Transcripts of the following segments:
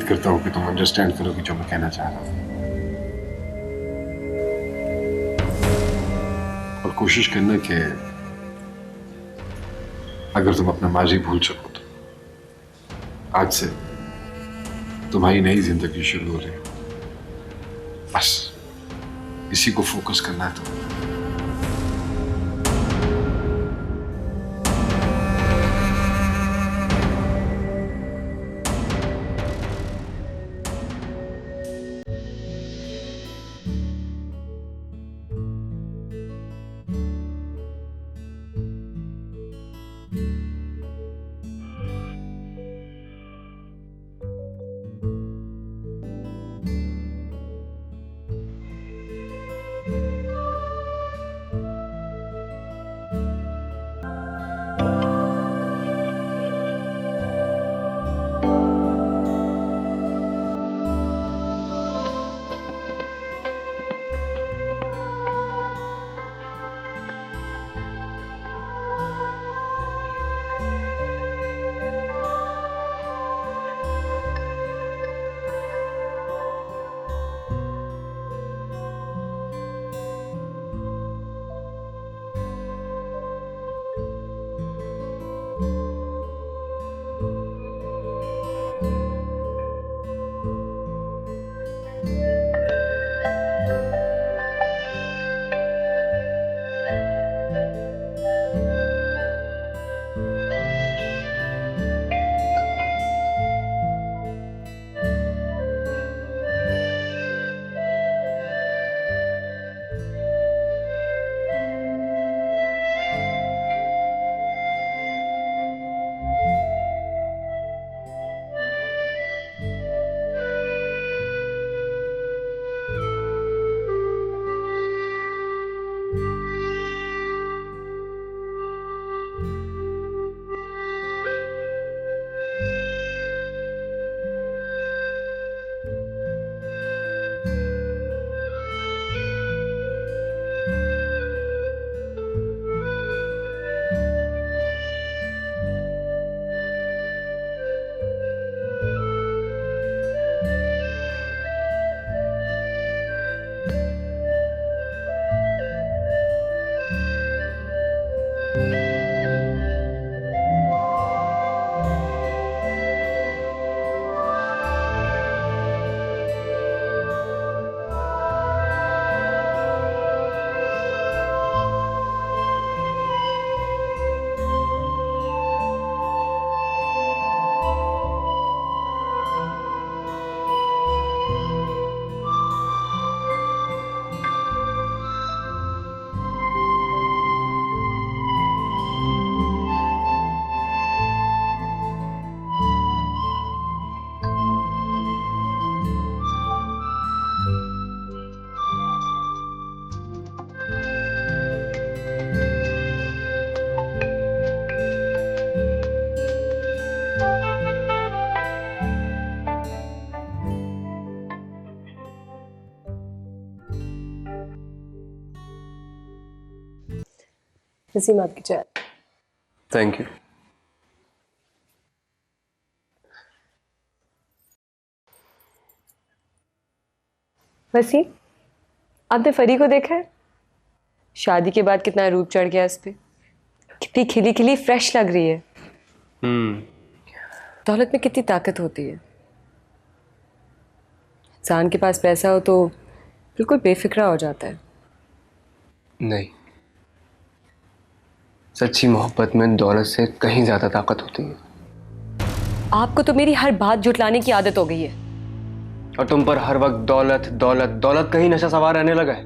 उम्मीद करता हूं कि तुम अंडरस्टैंड करोगी जो मैं कहना चाह रहा हूं, और कोशिश करना कि अगर तुम अपना माजी भूल सको तो आज से तुम्हारी नई जिंदगी शुरू हो रही है। बस इसी को फोकस करना है तुम्हें। नसीम आपकी चाय। Thank you. वसीम, आपने फरी को देखा है? शादी के बाद कितना रूप चढ़ गया इस पे, कितनी खिली खिली फ्रेश लग रही है। दौलत में कितनी ताकत होती है। इंसान के पास पैसा हो तो बिल्कुल बेफिक्रा हो जाता है। नहीं, सच्ची मोहब्बत में दौलत से कहीं ज्यादा ताकत होती है। आपको तो मेरी हर बात झुटलाने की आदत हो गई है। और तुम पर हर वक्त दौलत दौलत दौलत का ही नशा सवार रहने लगा है।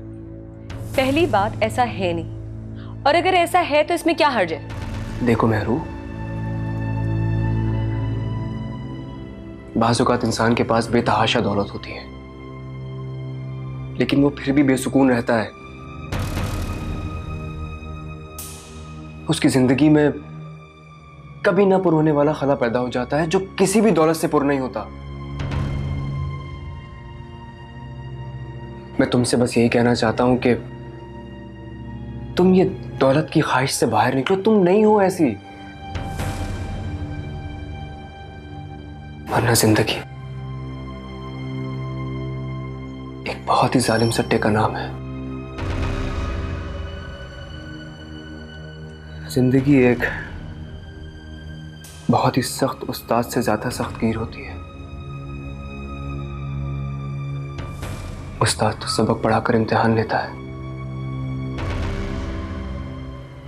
पहली बात, ऐसा है नहीं, और अगर ऐसा है तो इसमें क्या हर्ज है? देखो मेहरू, बाज़ औक़ात इंसान के पास बेतहाशा दौलत होती है, लेकिन वो फिर भी बेसुकून रहता है। उसकी जिंदगी में कभी ना पुर होने वाला खला पैदा हो जाता है जो किसी भी दौलत से पुर नहीं होता। मैं तुमसे बस यही कहना चाहता हूं कि तुम ये दौलत की ख्वाहिश से बाहर निकलो। तुम नहीं हो ऐसी, वरना जिंदगी बहुत ही जालिम सट्टे का नाम है। जिंदगी एक बहुत ही सख्त उस्ताद से ज्यादा सख्तगीर होती है। उस्ताद तो सबक पढ़ाकर इम्तिहान लेता है,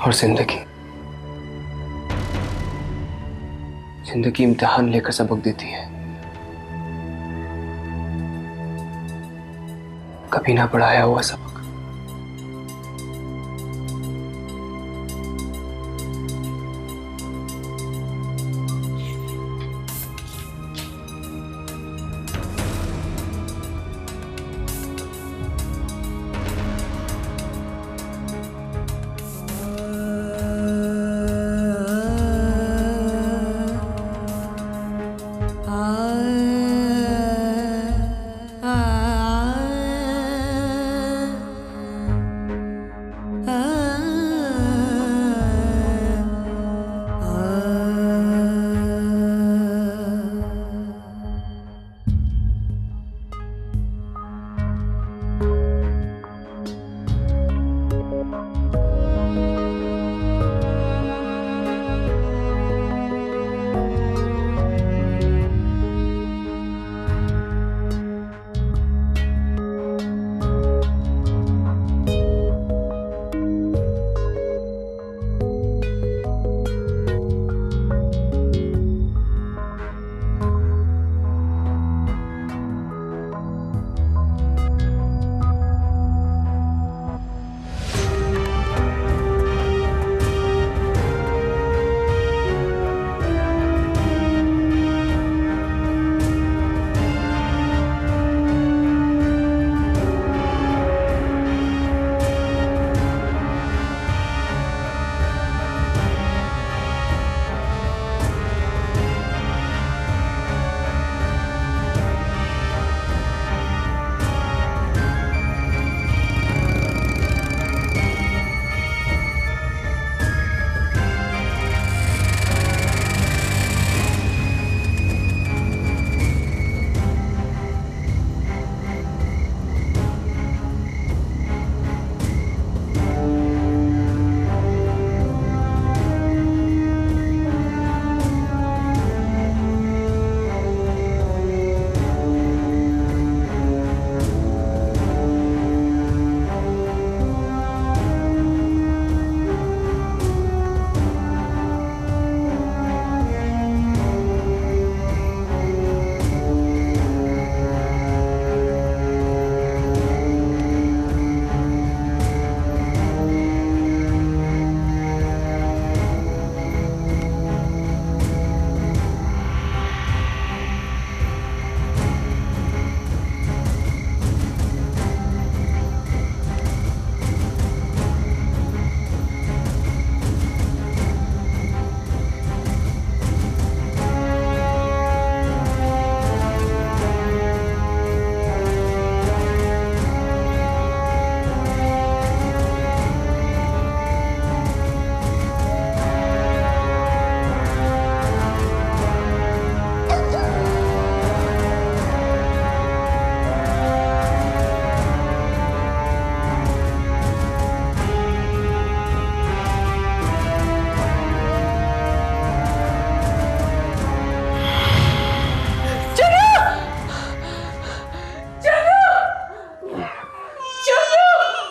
और जिंदगी इम्तिहान लेकर सबक देती है। कभी ना पढ़ाया हुआ सबक।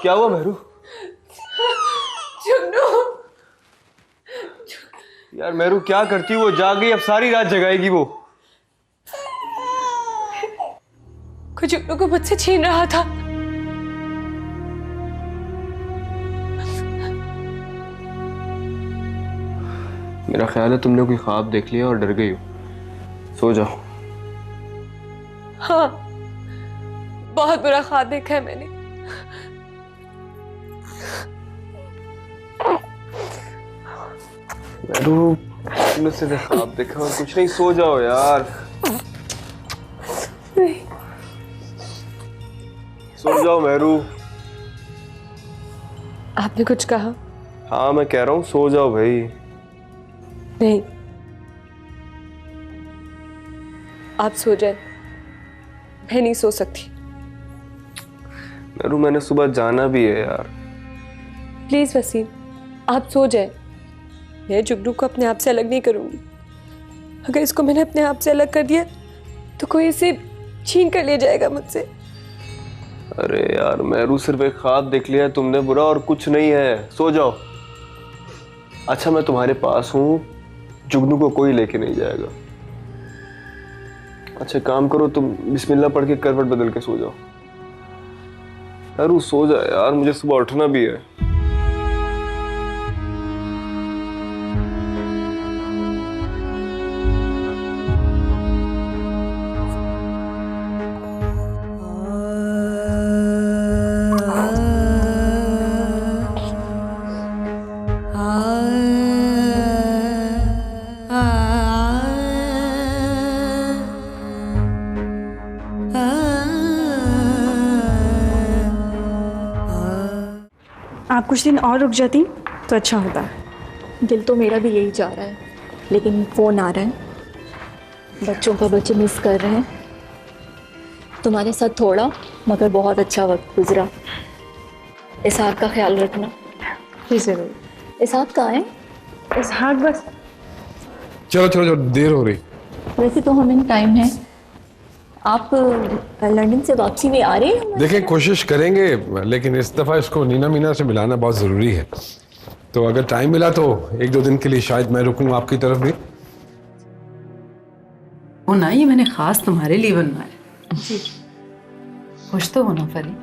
क्या हुआ मेहरू? यार मेहरू क्या करती वो? जाग गई, अब सारी रात जगाएगी वो। कुछ जुगनू को मुझसे छीन रहा था। मेरा ख्याल है तुमने कोई ख्वाब देख लिया और डर गई हो। सो जाओ। हाँ, बहुत बुरा ख्वाब देखा है मैंने। तुमने सिर्फ ख्वाब देखा और कुछ नहीं। सो जाओ यार। नहीं। सो जाओ मेहरू। आपने कुछ कहा? हाँ मैं कह रहा हूँ सो जाओ भाई। नहीं, आप सो जाए, मैं नहीं सो सकती। अरु मैंने सुबह जाना भी है यार। प्लीज वसीम, आप सो जाए। मैं जुगनू को अपने आप से अलग नहीं करूंगी। अगर इसको मैंने अपने आप से अलग कर दिया तो कोई इसे छीन कर ले जाएगा मुझसे। अरे यार मेरू, सिर्फ एक ख्वाब देख लिया है तुमने, बुरा और कुछ नहीं है, सो जाओ। अच्छा मैं तुम्हारे पास हूँ, जुगनू को कोई लेके नहीं जाएगा। अच्छा काम करो, तुम बिस्मिल्लाह पढ़ के करवट बदल के सो जाओ। यार सो जा यार, मुझे सुबह उठना भी है। आप कुछ दिन और रुक जाती तो अच्छा होता। दिल तो मेरा भी यही चाह रहा है, लेकिन फ़ोन आ रहा है। बच्चों का बच्चे मिस कर रहे हैं। तुम्हारे साथ थोड़ा मगर बहुत अच्छा वक्त गुजरा। इसहाक का ख्याल रखना। जी ज़रूर। इसहाक कहाँ है? इसहाक बस। चलो चलो चलो, देर हो रही। वैसे तो हमें टाइम है। आप लंदन से वापसी में आ रहे हैं? देखें कोशिश करेंगे, लेकिन इस दफ़ा इसको नीना मीना से मिलाना बहुत ज़रूरी है। तो अगर टाइम मिला तो 1-2 दिन के लिए शायद मैं रुकूं आपकी तरफ भी। वो ना, ये मैंने खास तुम्हारे लिए बनवाया। जी खुश तो होना परी।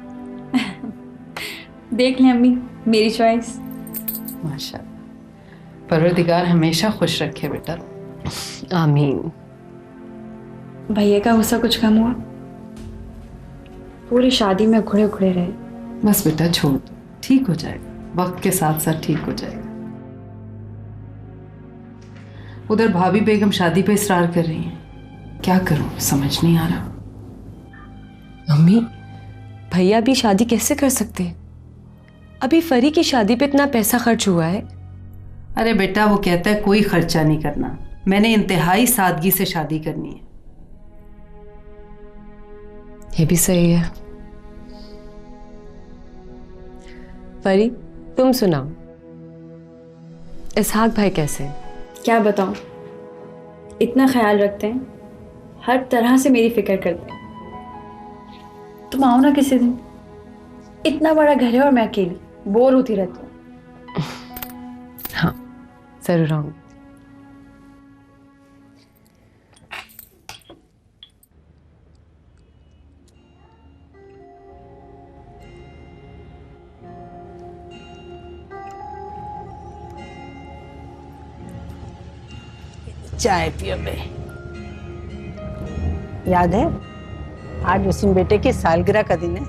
देख लें अम्मी, मेरी चॉइस। माशाल्लाह, परवरदिगार हमेशा खुश रखे बेटा। आमीन। भैया का गुस्सा कुछ कम हुआ? पूरी शादी में उखड़े उखड़े रहे। बस बेटा छोड़ दो, ठीक हो जाएगा, वक्त के साथ साथ ठीक हो जाएगा। उधर भाभी बेगम शादी पे इसरार कर रही हैं, क्या करूं समझ नहीं आ रहा। मम्मी, भैया भी शादी कैसे कर सकते हैं? अभी फरी की शादी पे इतना पैसा खर्च हुआ है। अरे बेटा वो कहता है कोई खर्चा नहीं करना, मैंने इंतहाई सादगी से शादी करनी है। ये भी सही है। फरी तुम सुनाओ, इसहाक भाई कैसे हैं? क्या बताऊं, इतना ख्याल रखते हैं, हर तरह से मेरी फिक्र करते हैं। तुम आओ ना किसी दिन। इतना बड़ा घर है और मैं अकेली बोर होती रहती हूँ। हाँ जरूर आऊंगी। चाय पियो बे। याद है आज वसीम बेटे की सालगिरह का दिन है।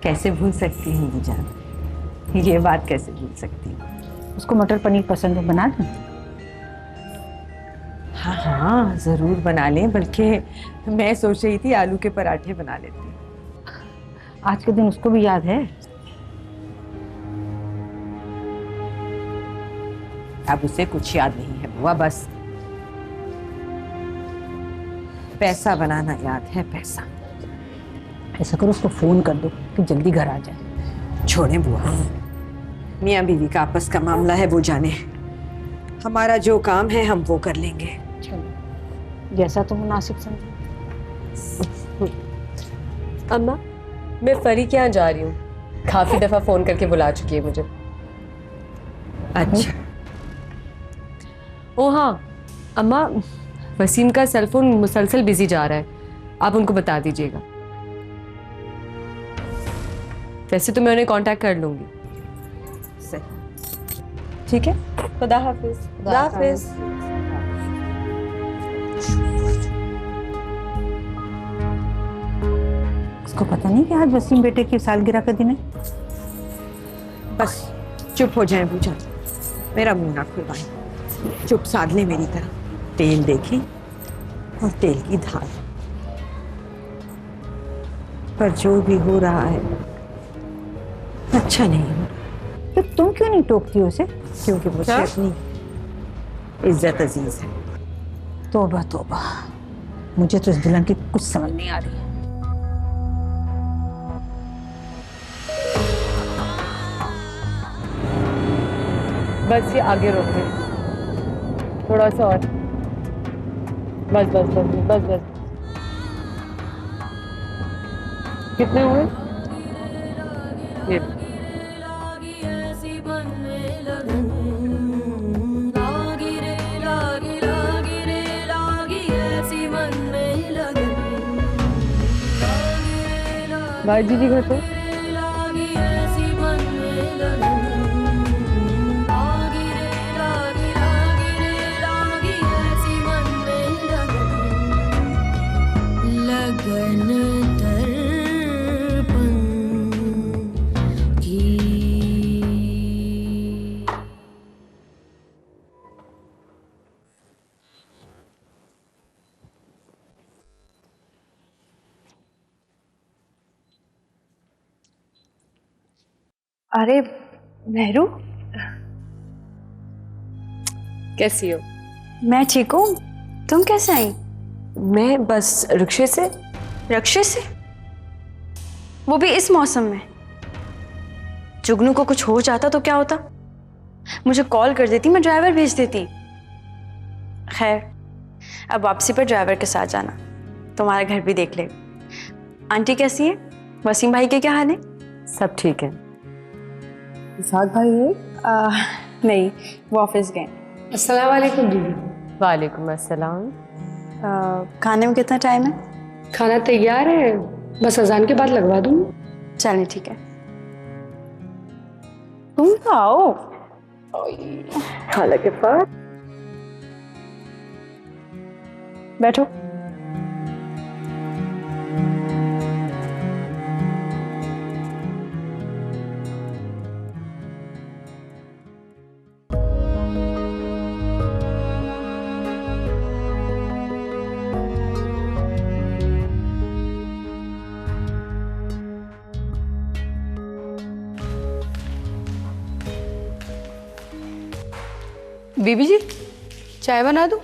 कैसे भूल सकती हूँ बुजान, ये बात कैसे भूल सकती हूँ। उसको मटर पनीर पसंद है, बना दूँ? हाँ हाँ जरूर बना लें, बल्कि मैं सोच रही थी आलू के पराठे बना लेती। आज के दिन उसको भी याद है। अब उसे कुछ याद नहीं है बुआ, बस पैसा बनाना याद है, पैसा। ऐसा करो उसको फोन कर दो कि जल्दी घर आ जाए। छोड़े बुआ, मियाँ बीवी का आपस का मामला है, वो जाने। हमारा जो काम है हम वो कर लेंगे। चलो जैसा तुम मुनासिब समझो। अम्मा मैं फरी के यहाँ जा रही हूँ, काफी दफा फोन करके बुला चुकी है मुझे। अच्छा। ओ हाँ अम्मा, वसीम का सेलफोन मुसलसल बिजी जा रहा है, आप उनको बता दीजिएगा। वैसे तो मैं उन्हें कांटेक्ट कर लूंगी। सही, ठीक है, खुदा हाफिज। खुदा हाफिज। उसको पता नहीं कि आज वसीम बेटे की सालगिरह का दिन है। बस चुप हो जाए पूजा, मेरा मुंह ना खुलवाए, चुप साध ले मेरी तरह। तेल देखी और तेल की धार, पर जो भी हो रहा है अच्छा नहीं हो रहा। तो तुम क्यों नहीं टोकती उसे? क्योंकि मुझे अपनी इज्जत अजीज है। तौबा तौबा, मुझे तो इस दुल्हन की कुछ समझ नहीं आ रही है। बस ये आगे रोक दे, थोड़ा सा और, बस बस बस बस बस। कितने हुए? ये भाई जी घर पे अरे मेहरू, कैसी हो? मैं ठीक हूँ। तुम कैसे आई? मैं बस रिक्शे से। रक्षे से? वो भी इस मौसम में? जुगनू को कुछ हो जाता तो क्या होता? मुझे कॉल कर देती, मैं ड्राइवर भेज देती। खैर, अब वापसी पर ड्राइवर के साथ जाना, तुम्हारा घर भी देख लेगा। आंटी कैसी है? वसीम भाई के क्या हाल है? सब ठीक है। साथ भाई है? नहीं, वो ऑफिस गए। अस्सलाम वालेकुम दीदी। वालेकुम अस्सलाम। खाने में कितना टाइम है? खाना तैयार है, बस अजान के बाद लगवा दूँ। चलिए ठीक है। तुम तो आओ। खाला के पास बैठो। बीबी जी, चाय बना दूँ?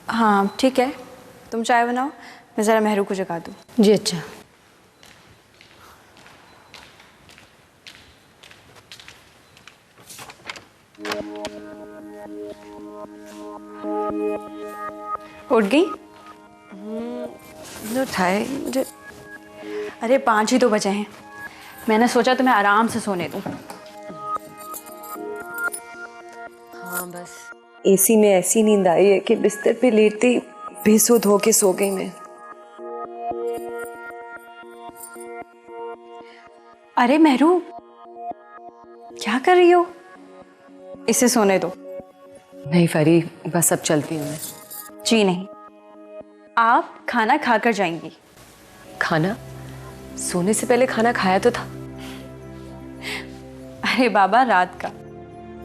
हाँ ठीक है, तुम चाय बनाओ, मैं ज़रा मेहरू को जगा दूँ। जी अच्छा। उठ गई? उठाए मुझे। अरे 5 ही तो बजे हैं, मैंने सोचा तुम्हें आराम से सोने दूँ। हाँ बस एसी में ऐसी नींद आई है कि बिस्तर पे लेटते ही बेसुध होके सो गई मैं। अरे मेहरू, क्या कर रही हो? इसे सोने दो। नहीं फरी, बस अब चलती हूँ मैं। जी नहीं, आप खाना खाकर जाएंगी। खाना? सोने से पहले खाना खाया तो था। अरे बाबा, रात का।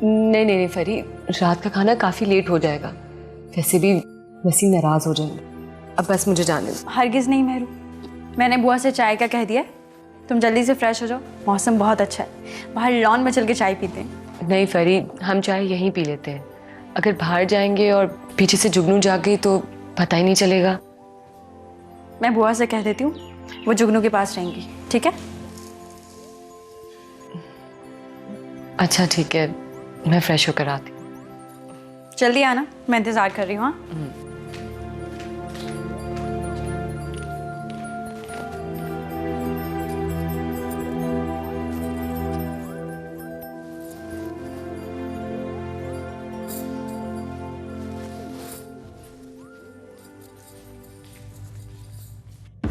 नहीं नहीं नहीं फरी, रात का खाना काफी लेट हो जाएगा, वैसे भी वसीम नाराज हो जाएंगे। अब बस मुझे जाने दो। हरगिज नहीं मेहरू, मैंने बुआ से चाय का कह दिया। तुम जल्दी से फ्रेश हो जाओ, मौसम बहुत अच्छा है, बाहर लॉन में चल के चाय पीते हैं। नहीं फरी, हम चाय यहीं पी लेते हैं। अगर बाहर जाएंगे और पीछे से जुगनू जाग गई तो पता ही नहीं चलेगा। मैं बुआ से कह देती हूँ, वो जुगनू के पास रहेंगी, ठीक है? अच्छा ठीक है, मैं फ्रेश होकर आती हूँ। जल्दी आना, मैं इंतज़ार कर रही हूँ। हाँ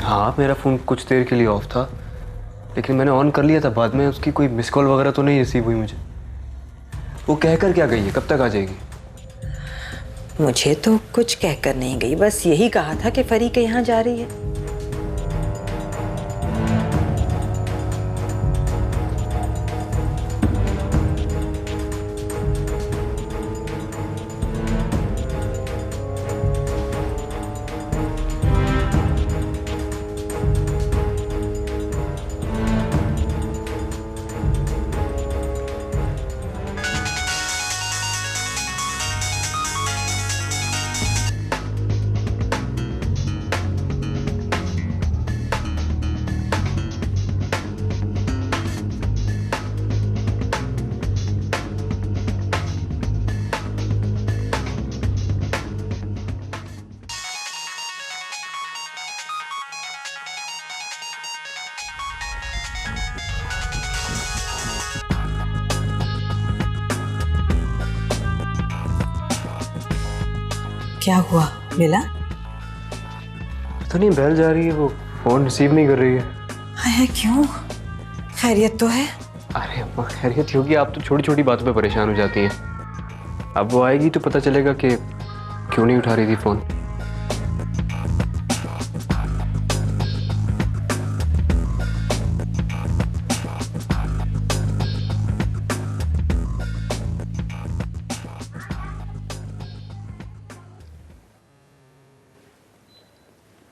हाँ, मेरा फ़ोन कुछ देर के लिए ऑफ था, लेकिन मैंने ऑन कर लिया था। बाद में उसकी कोई मिस कॉल वगैरह तो नहीं रिसीव हुई मुझे। वो कहकर क्या गई है? कब तक आ जाएगी? मुझे तो कुछ कहकर नहीं गई, बस यही कहा था कि फरी के यहाँ जा रही है। क्या हुआ मिला? तो नहीं, बहल जा रही है, वो फोन रिसीव नहीं कर रही है। है क्यों? खैरियत तो है? अरे अम्मा खैरियत होगी, आप तो छोटी छोटी बातों पे परेशान हो जाती हैं। अब वो आएगी तो पता चलेगा कि क्यों नहीं उठा रही थी फोन।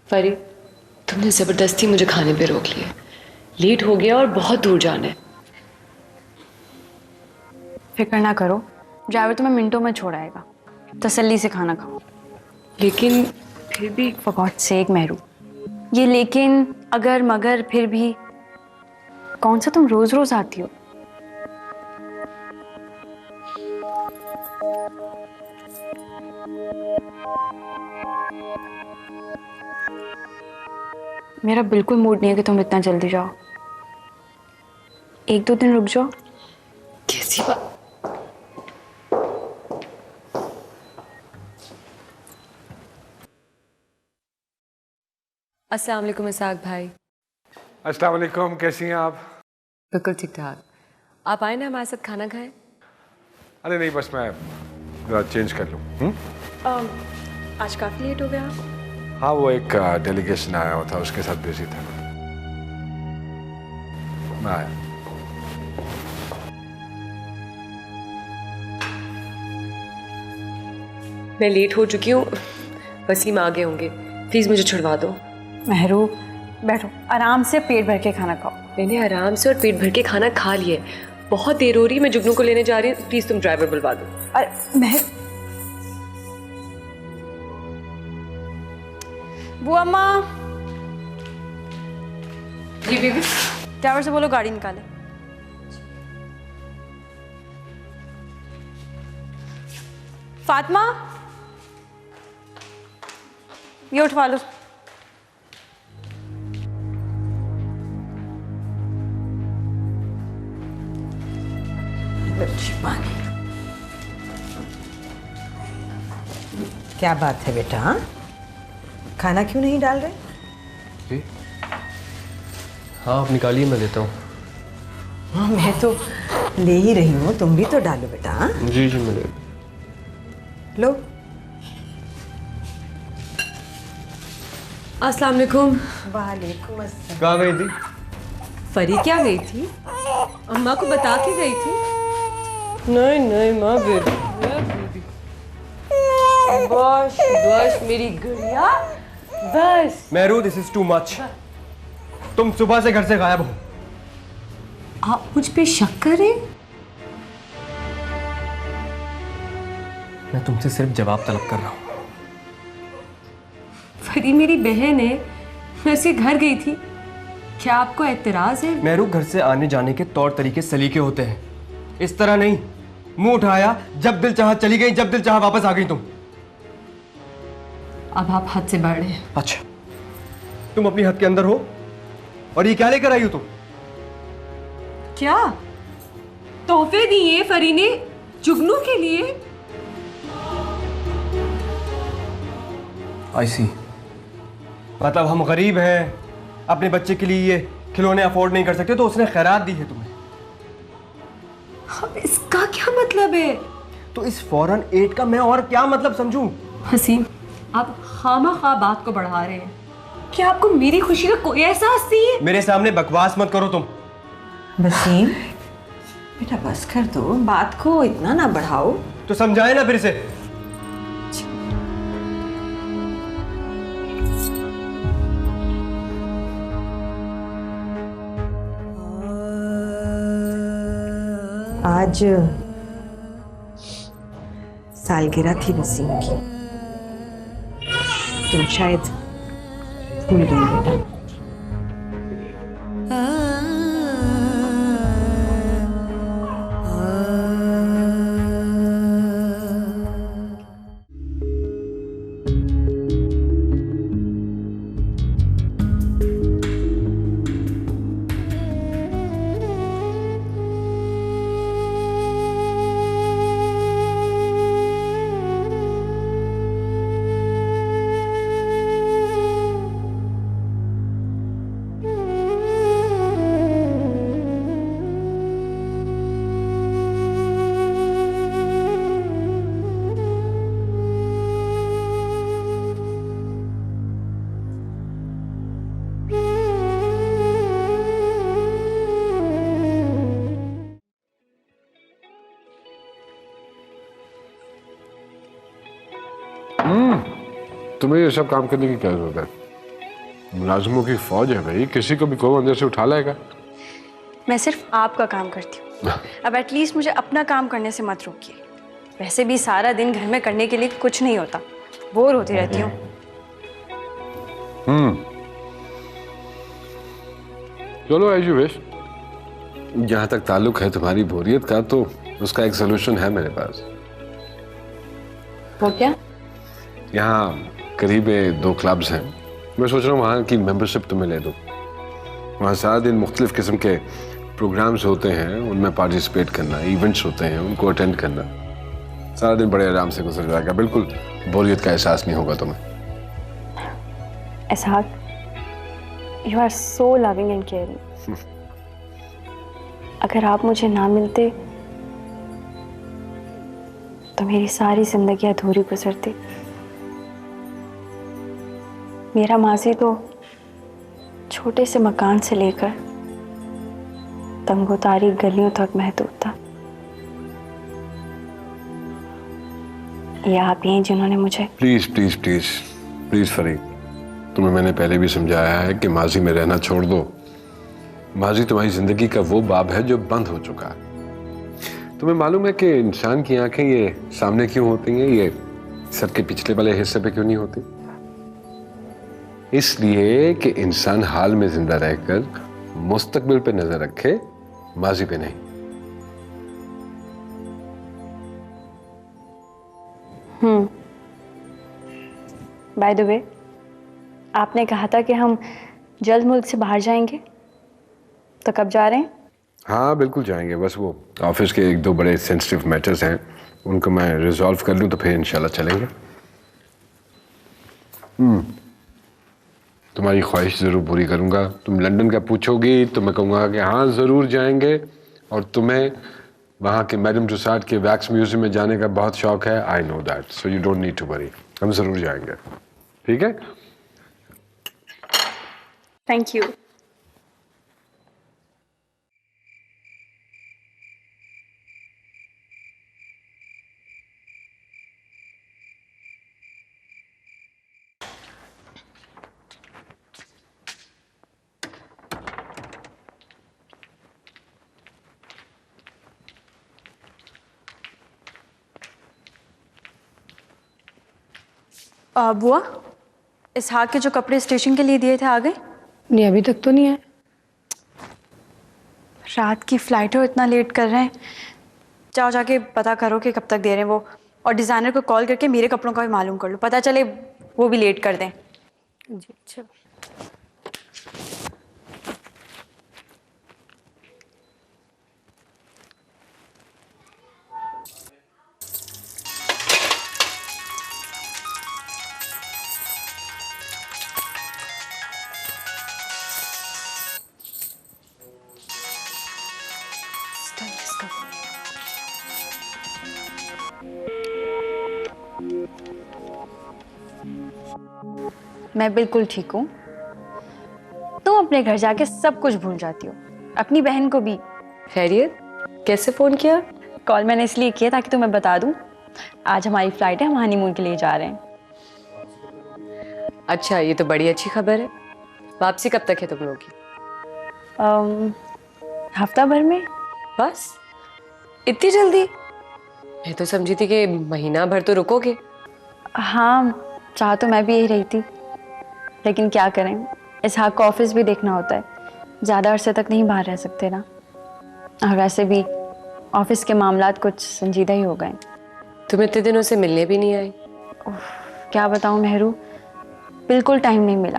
फरी, तुमने जबरदस्ती मुझे खाने पे रोक लिया। लेट हो गया और बहुत दूर जाना है। फिक्र ना करो, ड्राइवर तुम्हें मिनटों में छोड़ आएगा। तसल्ली से खाना खाओ। लेकिन फिर भी फॉर गॉड सेक मेहरू, ये लेकिन अगर मगर फिर भी कौन सा तुम रोज रोज आती हो? मेरा बिल्कुल मूड नहीं है कि तुम इतना जल्दी जाओ। एक दो दिन रुक जाओ। कैसी बात? अस्सलाम वालेकुम इसाक भाई। अस्सलाम वालेकुम, कैसी हैं आप? बिल्कुल ठीक ठाक। आप आए ना हमारे साथ खाना खाएं? अरे नहीं, बस मैं जरा चेंज कर लूँ। आज काफ़ी लेट हो गया आप। हाँ, वो एक डेलीगेशन आया हुआ था, उसके साथ बिजी था मैं आया। मैं लेट हो चुकी हूँ, वसीम आ गए होंगे। प्लीज़ मुझे छुड़वा दो। मेहरू बैठो, आराम से पेट भर के खाना खाओ। मैंने आराम से और पेट भर के खाना खा लिया है। बहुत देर हो रही है, मैं जुगनू को लेने जा रही हूँ। प्लीज़ तुम ड्राइवर बुलवा दो। अरे मेहर, बुआ माँ, जी बेबी। ड्राइवर से बोलो गाड़ी निकाले। फातिमा, ये उठवा लो। क्या बात है बेटा? हाँ, खाना क्यों नहीं डाल रहे? जी हाँ, आप निकालिए, मैं देता हूँ। हाँ, मैं तो ले ही रही हूँ, तुम भी तो डालो बेटा। हाँ? जी जी, मैं ले। लो। अस्सलाम वालेकुम। वालेकुम अस्सलाम। कहाँ गई थी? फरी क्या गई थी? अम्मा को बता के गई थी। नहीं नहीं माँ, बेबी बस बस मेरी गुड़िया, बस। Mehru, this is too much. तुम सुबह से घर से गायब हो। आप मुझ पे शक कर रहे? मैं तुमसे सिर्फ जवाब तलब कर रहा हूँ। फरी मेरी बहन है, मैं उसके घर गई थी। क्या आपको एतराज है? मेहरू, घर से आने जाने के तौर तरीके सलीके होते हैं, इस तरह नहीं। मुंह उठाया, जब दिल चाहा चली गई, जब दिल चाहा वापस आ गई तुम। अब आप हद से बढ़ रहे हैं। अच्छा, तुम अपनी हद के अंदर हो, और ये क्या लेकर आई हो तुम? क्या तोहफे दिए फरी ने जुगनू के लिए? आई सी, मतलब हम गरीब हैं, अपने बच्चे के लिए ये खिलौने अफोर्ड नहीं कर सकते, तो उसने खैरात दी है तुम्हें। अब इसका क्या मतलब है? तो इस फौरन एड का मैं और क्या मतलब समझूं? हसीन, आप खामा बात को बढ़ा रहे हैं। क्या आपको मेरी खुशी का कोई एहसास नहीं है? मेरे सामने बकवास मत करो तुम। वसीम बेटा, बस कर दो, बात को इतना ना बढ़ाओ। तो समझाए ना फिर से। आज सालगिरह थी वसीम की, तुम शायद भूल गई बेटा। तुम्हें ये सब काम करने की क्या जरूरत है? मुलाजिमों की फौज है भाई, किसी को भी कहो अंदर से उठा लाएगा। मैं सिर्फ आपका काम करती हूँ। अब एटलीस्ट मुझे अपना काम करने से मत रोकिए। वैसे भी सारा दिन घर में करने के लिए कुछ नहीं होता, बोर होती रहती हूँ। चलो एज यू विश। जहां तक ताल्लुक है तुम्हारी बोरियत का, तो उसका एक सोल्यूशन है मेरे पास। वो क्या? यहाँ करीब 2 क्लब्स हैं, मैं सोच रहा हूँ वहाँ की मेंबरशिप तुम्हें ले दूँ। वहाँ सारा दिन मुख्तलिफ किस्म के प्रोग्राम्स होते हैं, उनमें पार्टिसिपेट करना, इवेंट्स होते हैं, उनको अटेंड करना। सारा दिन बड़े आराम से गुजर जाएगा, बिल्कुल बोरियत का एहसास नहीं होगा तुम्हें। Ishaq, you are so loving and caring. अगर आप मुझे ना मिलते तो मेरी सारी जिंदगी अधूरी गुजरती। मेरा माजी तो छोटे से मकान से लेकर तंगोतारी गलियों तक महदूद था। ये आप ही हैं जिन्होंने मुझे। Please please please please Farid, तुम्हें मैंने पहले भी समझाया है कि माजी में रहना छोड़ दो। माजी तुम्हारी जिंदगी का वो बाब है जो बंद हो चुका है। तुम्हें मालूम है कि इंसान की आंखें ये सामने क्यों होती हैं, ये सर के पिछले वाले हिस्से पे क्यों नहीं होती? इसलिए कि इंसान हाल में जिंदा रहकर मुस्तकबिल पे नजर रखे, माजी पे नहीं। बाय द वे, आपने कहा था कि हम जल्द मुल्क से बाहर जाएंगे, तो कब जा रहे हैं? हाँ बिल्कुल जाएंगे, बस वो ऑफिस के 1-2 बड़े सेंसिटिव मैटर्स हैं, उनको मैं रिजॉल्व कर लूँ तो फिर इंशाल्लाह चलेंगे। तुम्हारी ख्वाहिश ज़रूर पूरी करूँगा। तुम लंदन का पूछोगी तो मैं कहूँगा कि हाँ ज़रूर जाएंगे, और तुम्हें वहाँ के मैडम टुसाड के वैक्स म्यूजियम में जाने का बहुत शौक है। I know that, so you don't need to worry, हम ज़रूर जाएंगे, ठीक है? Thank you. बुआ, इसहाक के जो कपड़े स्टेशन के लिए दिए थे आ गए? नहीं, अभी तक तो नहीं है। रात की फ्लाइट है, इतना लेट कर रहे हैं। जाओ जाके पता करो कि कब तक दे रहे हैं वो, और डिज़ाइनर को कॉल करके मेरे कपड़ों का भी मालूम कर लो, पता चले वो भी लेट कर दें। जी अच्छा। मैं बिल्कुल ठीक हूँ। तुम अपने घर जाके सब कुछ भूल जाती हो, अपनी बहन को भी। खैरियत? कैसे फोन किया? कॉल मैंने इसलिए किया ताकि तुम्हें बता दूं, आज हमारी फ्लाइट है, हम हनीमून के लिए जा रहे हैं। अच्छा, ये तो बड़ी अच्छी खबर है। वापसी कब तक है तुम लोगों की? हफ्ता भर में। बस इतनी जल्दी? मैं तो समझी थी कि महीना भर तो रुकोगे। हाँ, चाह तो मैं भी यही रही थी, लेकिन क्या करें, इसहाक को ऑफिस भी देखना होता है, ज़्यादा अरसे तक नहीं बाहर रह सकते ना। और वैसे भी ऑफिस के मामलात कुछ संजीदा ही हो गए। तुम इतने दिनों से मिलने भी नहीं आई? क्या बताऊं मेहरू, बिल्कुल टाइम नहीं मिला।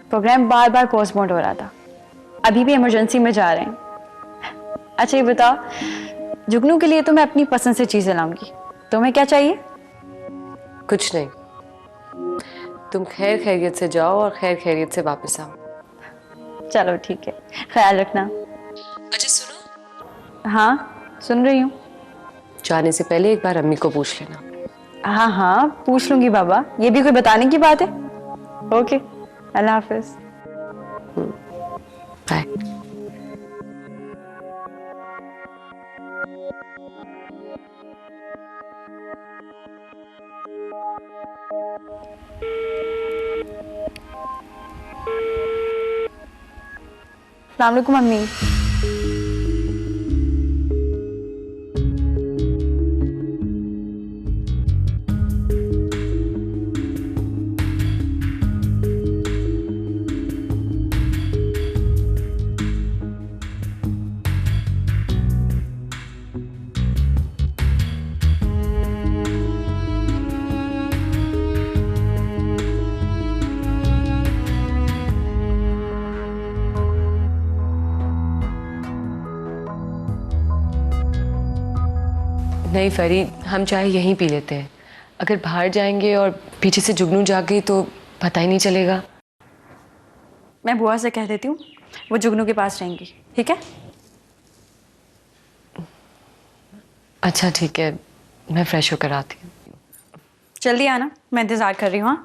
प्रोग्राम बार बार पोस्टपोन हो रहा था, अभी भी इमरजेंसी में जा रहे हैं। अच्छा ये बताओ, जुगनू के लिए तो मैं अपनी पसंद से चीज़ें लाऊंगी, तुम्हें क्या चाहिए? कुछ नहीं, तुम खैर खैरियत से जाओ और खैर खैरियत से वापस आओ। चलो ठीक है, ख्याल रखना। अच्छा सुनो। हाँ सुन रही हूँ। जाने से पहले एक बार अम्मी को पूछ लेना। हाँ हाँ पूछ लूंगी बाबा, ये भी कोई बताने की बात है। ओके, अल्लाह हाफिज। बाय। अस्सलाम वालेकुम मम्मी। नहीं फरी, हम चाय यहीं पी लेते हैं। अगर बाहर जाएंगे और पीछे से जुगनू जाग गई तो पता ही नहीं चलेगा। मैं बुआ से कह देती हूँ, वो जुगनू के पास रहेंगी, ठीक है? अच्छा ठीक है, मैं फ्रेश होकर आती हूँ। जल्दी आना, मैं इंतज़ार कर रही हूँ। हाँ,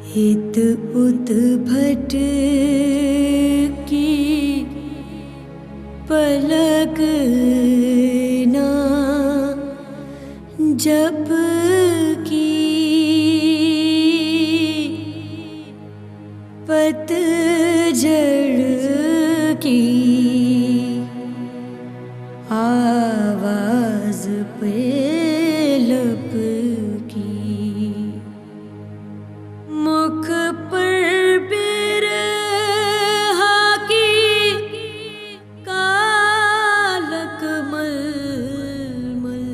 हित उत भट की पलक ना जब की पतझड़ की आवाज पे लब की मुख पर बिरहा की कालक मलमल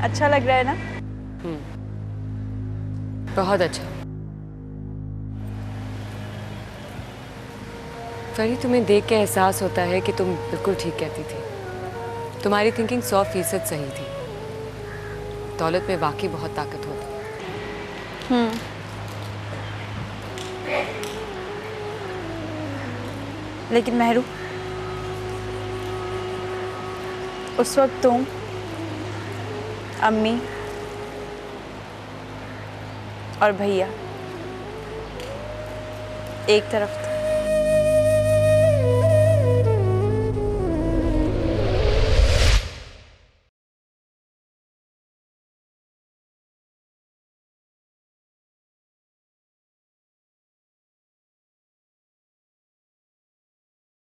अच्छा लग रहा है ना? बहुत अच्छा। फरी, तुम्हें देख के एहसास होता है कि तुम बिल्कुल ठीक कहती थी। तुम्हारी थिंकिंग 100% सही थी। दौलत में वाकई बहुत ताकत होती है। लेकिन मेहरू, उस वक्त तुम, अम्मी और भैया एक तरफ